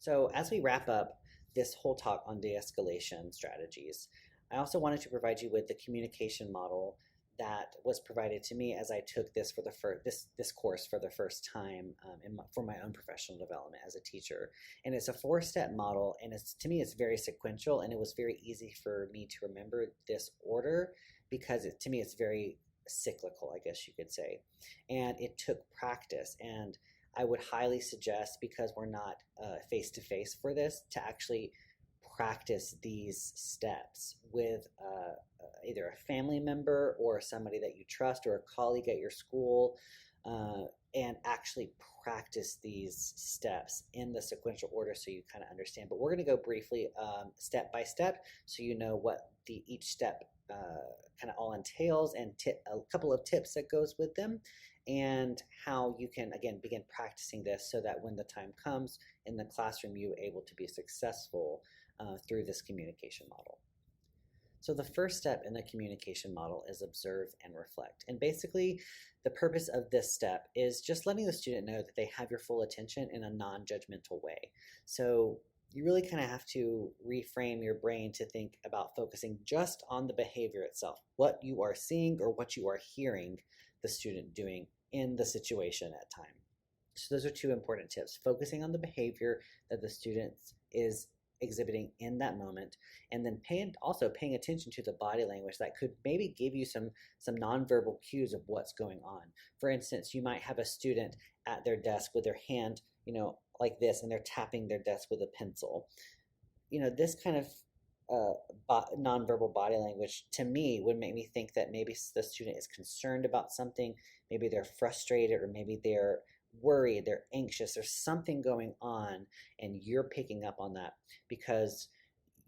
So as we wrap up this whole talk on de-escalation strategies, I also wanted to provide you with the communication model that was provided to me as I took this for the this course for the first time for my own professional development as a teacher. And it's a four-step model, and to me it's very sequential, and it was very easy for me to remember this order because to me it's very cyclical, I guess you could say. And it took practice, and I would highly suggest, because we're not face to face for this, to actually practice these steps with either a family member or somebody that you trust or a colleague at your school, and actually practice these steps in the sequential order so you kind of understand. But we're going to go briefly step by step so you know what each step kind of all entails, and a couple of tips that goes with them, and how you can again begin practicing this so that when the time comes in the classroom you're able to be successful through this communication model. So the first step in the communication model is observe and reflect. And basically the purpose of this step is just letting the student know that they have your full attention in a non-judgmental way. So you really kind of have to reframe your brain to think about focusing just on the behavior itself, what you are seeing or what you are hearing the student doing in the situation at time. So those are two important tips: focusing on the behavior that the student is exhibiting in that moment, and then also paying attention to the body language that could maybe give you some nonverbal cues of what's going on. For instance, you might have a student at their desk with their hand, like this, and they're tapping their desk with a pencil. This kind of nonverbal body language to me would make me think that maybe the student is concerned about something, maybe they're frustrated, or maybe they're worried, they're anxious, there's something going on, and you're picking up on that because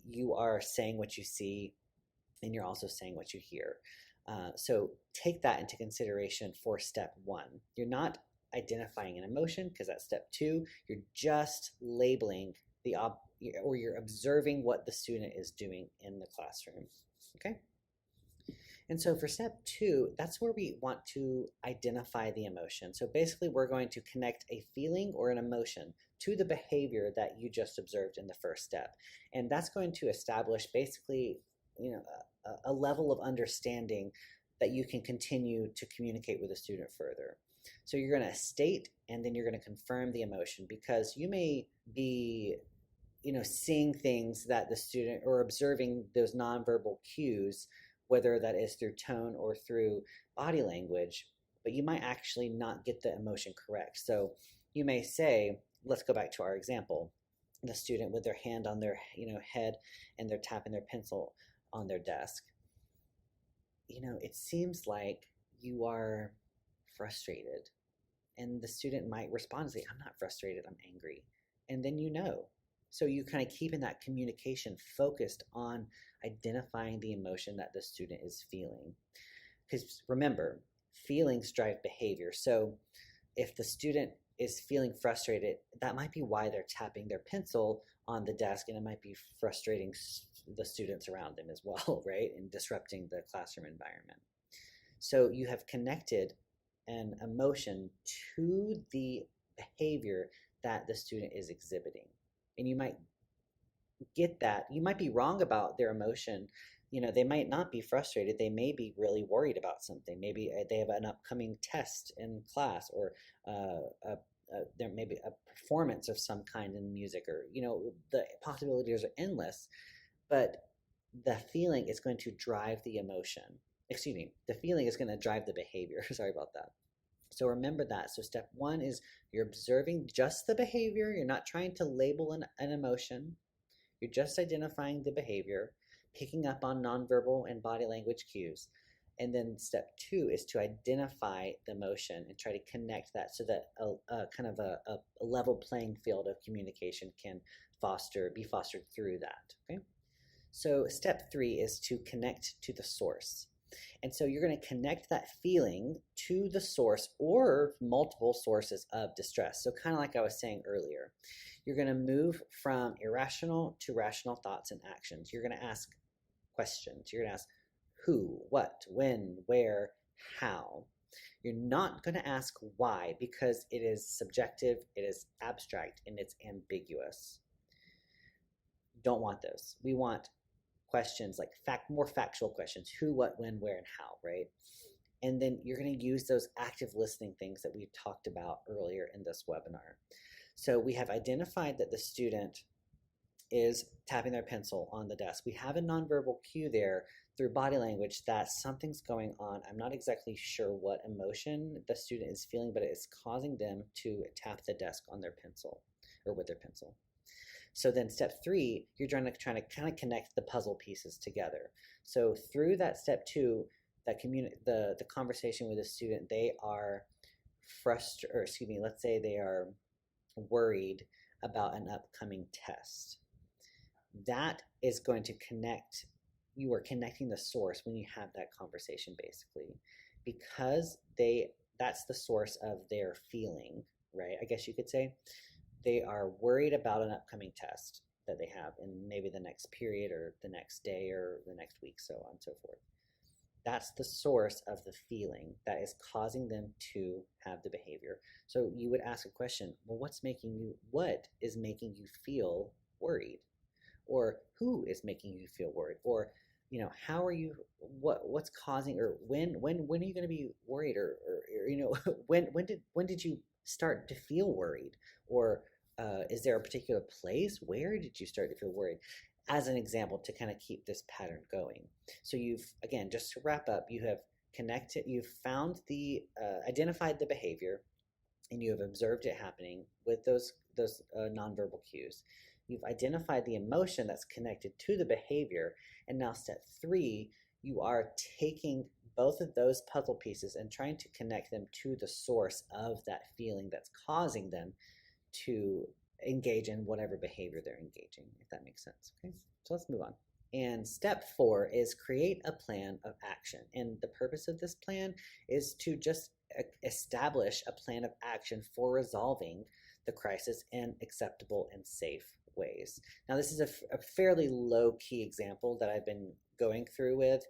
you are saying what you see and you're also saying what you hear. So take that into consideration for step one. You're not identifying an emotion because that's step two. You're just labeling or you're observing what the student is doing in the classroom. Okay? And so for step two, that's where we want to identify the emotion. So basically we're going to connect a feeling or an emotion to the behavior that you just observed in the first step. And that's going to establish basically, a level of understanding that you can continue to communicate with a student further. So you're going to state, and then you're going to confirm the emotion, because you may be seeing things that the student, or observing those nonverbal cues, whether that is through tone or through body language, but you might actually not get the emotion correct. So you may say, let's go back to our example, the student with their hand on their head, and they're tapping their pencil on their desk. It seems like you are frustrated. And the student might respond and say, I'm not frustrated, I'm angry. And then So you kind of keeping that communication focused on identifying the emotion that the student is feeling. Because remember, feelings drive behavior. So if the student is feeling frustrated, that might be why they're tapping their pencil on the desk, and it might be frustrating the students around them as well, right? And disrupting the classroom environment. So you have connected an emotion to the behavior that the student is exhibiting. And you might get that. You might be wrong about their emotion. They might not be frustrated. They may be really worried about something. Maybe they have an upcoming test in class, or there may be a performance of some kind in music, or, the possibilities are endless. But the feeling is going to drive the emotion. Excuse me, the feeling is going to drive the behavior. Sorry about that. So remember that. So step one is you're observing just the behavior. You're not trying to label an emotion. You're just identifying the behavior, picking up on nonverbal and body language cues. And then step two is to identify the emotion and try to connect that so that a level playing field of communication can be fostered through that. Okay. So step three is to connect to the source. And so you're going to connect that feeling to the source or multiple sources of distress. So kind of like I was saying earlier, you're going to move from irrational to rational thoughts and actions. You're going to ask questions. You're going to ask who, what, when, where, how. You're not going to ask why, because it is subjective, it is abstract, and it's ambiguous. don't want those. We want questions like more factual questions: who, what, when, where, and how, right? And then you're going to use those active listening things that we talked about earlier in this webinar. So we have identified that the student is tapping their pencil on the desk. We have a nonverbal cue there through body language that something's going on. I'm not exactly sure what emotion the student is feeling, but it is causing them to tap the desk on their pencil or with their pencil. So then step 3, you're trying to kind of connect the puzzle pieces together. So through that step 2, that the conversation with the student, they are frustrated, or excuse me, let's say they are worried about an upcoming test. That is going to connect, you are connecting the source when you have that conversation, basically, because that's the source of their feeling, right? I guess you could say they are worried about an upcoming test that they have in maybe the next period or the next day or the next week, so on and so forth. That's the source of the feeling that is causing them to have the behavior. So you would ask a question, well, what is making you feel worried? Or who is making you feel worried? Or, how are you, what's causing, or when are you going to be worried? Or when did you start to feel worried? Or is there a particular place? Where did you start to feel worried? As an example, to kind of keep this pattern going. So again, just to wrap up, you have you've found identified the behavior, and you have observed it happening with those nonverbal cues. You've identified the emotion that's connected to the behavior, and now step 3, you are taking both of those puzzle pieces and trying to connect them to the source of that feeling that's causing them to engage in whatever behavior they're engaging, if that makes sense. Okay, so let's move on. And step 4 is create a plan of action. And the purpose of this plan is to just establish a plan of action for resolving the crisis in acceptable and safe ways. Now, this is a fairly low-key example that I've been going through with,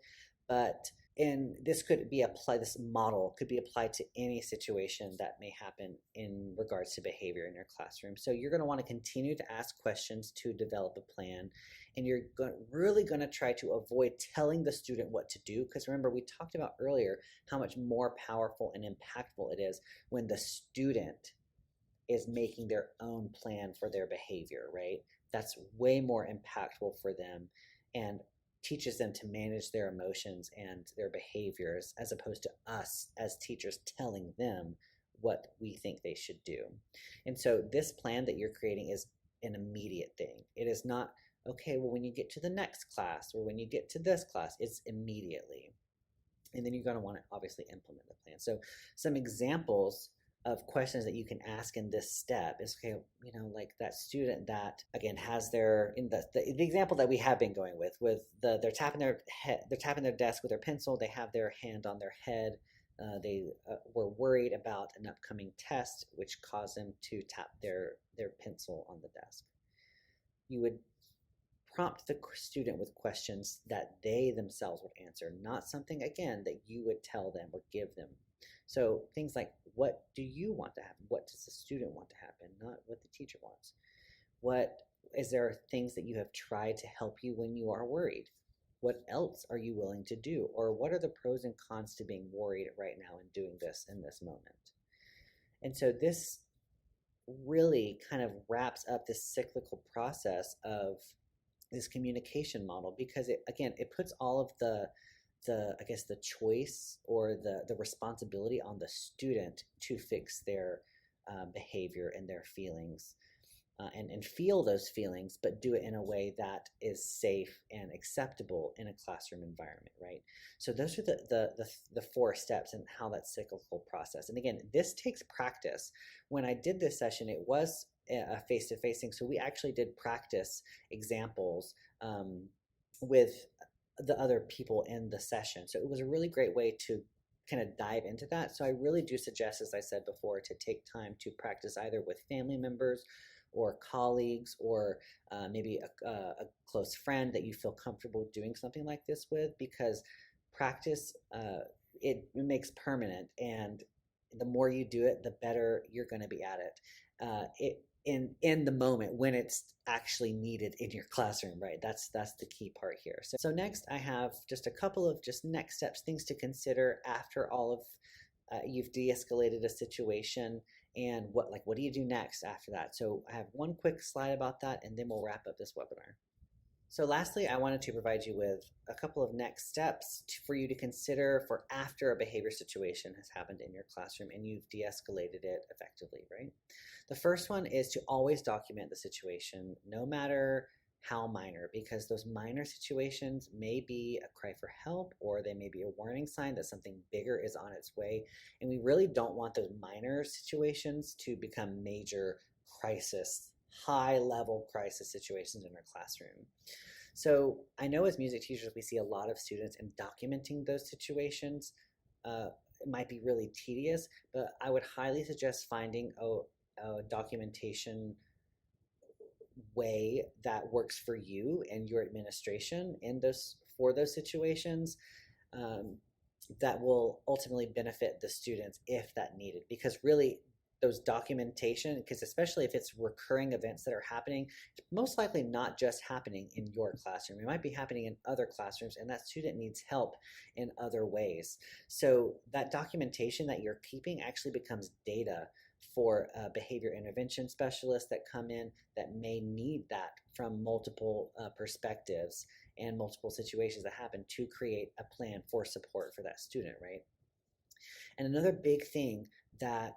but this model could be applied to any situation that may happen in regards to behavior in your classroom. So you're going to want to continue to ask questions to develop a plan, and you're really going to try to avoid telling the student what to do, because remember, we talked about earlier how much more powerful and impactful it is when the student is making their own plan for their behavior, right? That's way more impactful for them and teaches them to manage their emotions and their behaviors, as opposed to us as teachers telling them what we think they should do. And so this plan that you're creating is an immediate thing. It is not, okay, well, when you get to the next class or when you get to this class, it's immediately. And then you're going to want to obviously implement the plan. So some examples of questions that you can ask in this step is, okay, like that student that, again, has the example that we have been going with they're tapping their desk with their pencil, they have their hand on their head, they were worried about an upcoming test, which caused them to tap their pencil on the desk. You would prompt the student with questions that they themselves would answer, not something, again, that you would tell them or give them. So things like, what do you want to happen? What does the student want to happen? Not what the teacher wants. Is there things that you have tried to help you when you are worried? What else are you willing to do? Or what are the pros and cons to being worried right now and doing this in this moment? And so this really kind of wraps up this cyclical process of this communication model, because it puts all of the choice or the responsibility on the student to fix their behavior and their feelings, and feel those feelings, but do it in a way that is safe and acceptable in a classroom environment, right? So those are the 4 steps and how that cyclical process. And again, this takes practice. When I did this session, it was a face-to-face thing, so we actually did practice examples with the other people in the session. So it was a really great way to kind of dive into that. So I really do suggest, as I said before, to take time to practice either with family members or colleagues, or maybe a close friend that you feel comfortable doing something like this with, because practice, it makes permanent, and the more you do it, the better you're going to be at it. in the moment when it's actually needed in your classroom, right? That's the key part here. So next I have just a couple of just next steps, things to consider after all of you've de-escalated a situation, and what do you do next after that? So I have one quick slide about that, and then we'll wrap up this webinar. So lastly, I wanted to provide you with a couple of next steps for you to consider for after a behavior situation has happened in your classroom and you've de-escalated it effectively, right? The first one is to always document the situation, no matter how minor, because those minor situations may be a cry for help, or they may be a warning sign that something bigger is on its way. And we really don't want those minor situations to become major crisis, high-level crisis situations in our classroom. So I know as music teachers, we see a lot of students, and documenting those situations it might be really tedious, but I would highly suggest finding a documentation way that works for you and your administration in for those situations, that will ultimately benefit the students if that needed. Because really, those documentation, because especially if it's recurring events that are happening, it's most likely not just happening in your classroom. It might be happening in other classrooms, and that student needs help in other ways. So that documentation that you're keeping actually becomes data for behavior intervention specialists that come in that may need that from multiple perspectives and multiple situations that happen to create a plan for support for that student, right? And another big thing that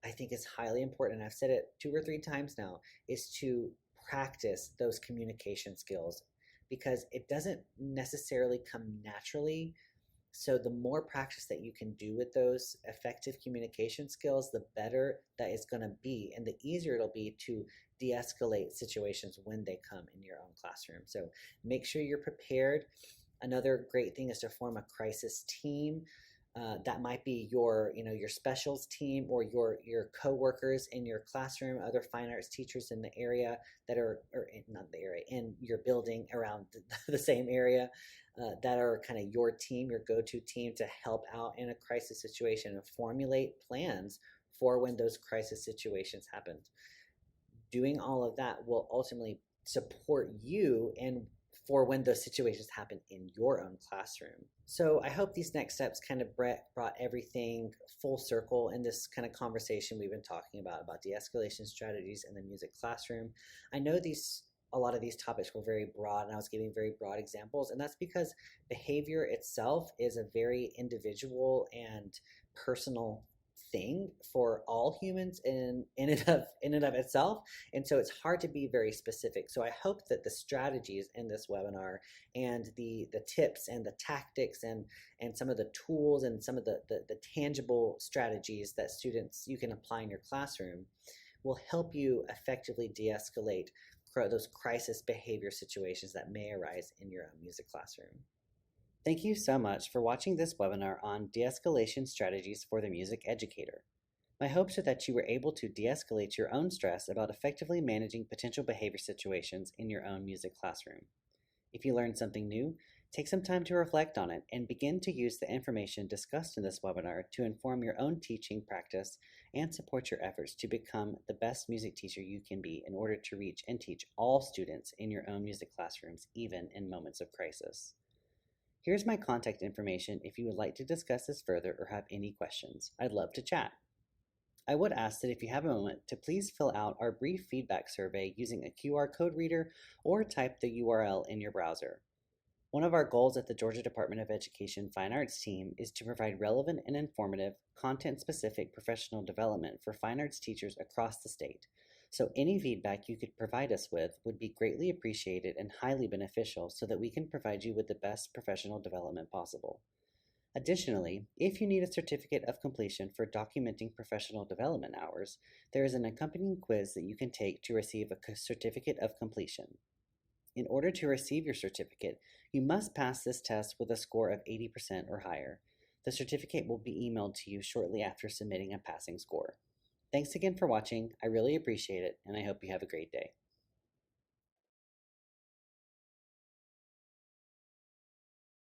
I think is highly important, and I've said it 2 or 3 times now, is to practice those communication skills, because it doesn't necessarily come naturally. So the more practice that you can do with those effective communication skills, the better that is going to be, and the easier it'll be to de-escalate situations when they come in your own classroom. So make sure you're prepared. Another great thing is to form a crisis team. That might be your specials team, or your co-workers in your classroom, other fine arts teachers in the area that are, or not the area, in your building around the same area, that are kind of your team, your go-to team to help out in a crisis situation and formulate plans for when those crisis situations happen. Doing all of that will ultimately support you and for when those situations happen in your own classroom. So I hope these next steps kind of brought everything full circle in this kind of conversation we've been talking about de-escalation strategies in the music classroom. I know a lot of these topics were very broad, and I was giving very broad examples, and that's because behavior itself is a very individual and personal thing for all humans in and of itself, and so it's hard to be very specific. So I hope that the strategies in this webinar and the tips and the tactics and some of the tools and some of the tangible strategies that students you can apply in your classroom will help you effectively de-escalate those crisis behavior situations that may arise in your own music classroom. Thank you so much for watching this webinar on de-escalation strategies for the music educator. My hopes are that you were able to de-escalate your own stress about effectively managing potential behavior situations in your own music classroom. If you learned something new, take some time to reflect on it and begin to use the information discussed in this webinar to inform your own teaching practice and support your efforts to become the best music teacher you can be in order to reach and teach all students in your own music classrooms, even in moments of crisis. Here's my contact information if you would like to discuss this further or have any questions. I'd love to chat. I would ask that if you have a moment to please fill out our brief feedback survey using a QR code reader or type the URL in your browser. One of our goals at the Georgia Department of Education Fine Arts team is to provide relevant and informative, content-specific professional development for fine arts teachers across the state. So any feedback you could provide us with would be greatly appreciated and highly beneficial so that we can provide you with the best professional development possible. Additionally, if you need a certificate of completion for documenting professional development hours, there is an accompanying quiz that you can take to receive a certificate of completion. In order to receive your certificate, you must pass this test with a score of 80% or higher. The certificate will be emailed to you shortly after submitting a passing score. Thanks again for watching. I really appreciate it, and I hope you have a great day.